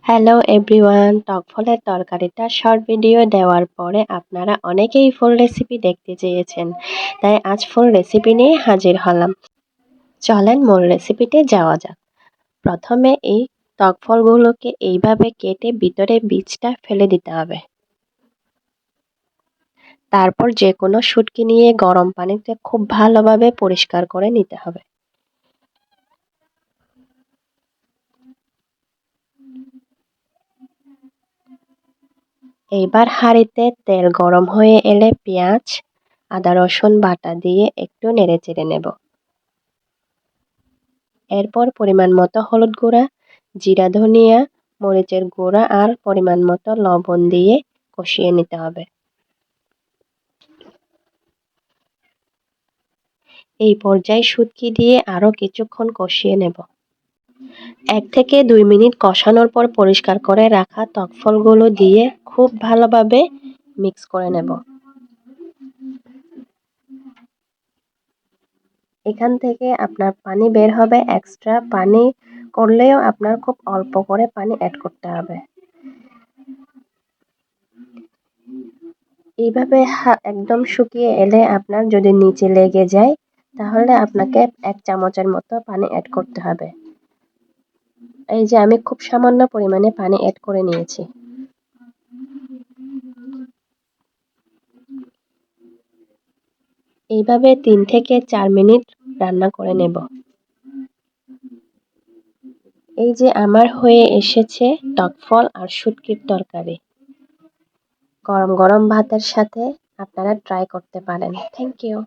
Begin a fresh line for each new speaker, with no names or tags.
Hello everyone, টক ফলের তরকারিটা short video দেওয়ার পরে আপনারা অনেকেই ফুল রেসিপি দেখতে চেয়েছেন, তাই আজ ফুল রেসিপি নিয়ে হাজির হলাম। চলেন মূল রেসিপিতে যাওয়া যাক। প্রথমে এই টক ফলগুলোকে এইভাবে কেটে ভিতরে বীজটা ফেলে দিতে হবে। তারপর যে কোনো শুটকি নিয়ে গরম পানিতে খুব ভালোভাবে পরিষ্কার করে নিতে হবে। এইবার হাঁড়িতে তেল গরম হয়ে এলে পেঁয়াজ, আদা রসুন বাটা দিয়ে একটু নেড়েচেড়ে নেব। এরপর পরিমাণ মতো হলুদ গুঁড়া, জিরা ধনিয়া মরিচের গুঁড়া আর পরিমাণ মতো লবণ দিয়ে কষিয়ে নিতে হবে। এই পর্যায়ে শুটকি দিয়ে আরও কিছুক্ষণ কষিয়ে নেব। 1 থেকে 2 মিনিট কষানোর পর পরিষ্কার করে রাখা টকফলগুলো দিয়ে খুব ভালোভাবে মিক্স করে নেব। এখান থেকে আপনার পানি বের হবে, এক্সট্রা পানি করলেও আপনার খুব অল্প করে পানি অ্যাড করতে হবে। এইভাবে একদম শুকিয়ে এলে আপনার যদি নিচে লেগে যায় তাহলে আপনাকে 1 চামচের মতো পানি অ্যাড করতে হবে। এই যে আমি খুব সামান্য পরিমাণে পানি অ্যাড করে নিয়েছি। এইভাবে 3 থেকে 4 মিনিট রান্না করে নেব। এই যে আমার হয়ে এসেছে টকফল আর শুটকির তরকারি। গরম গরম ভাতের সাথে আপনারা ট্রাই করতে পারেন। Thank you.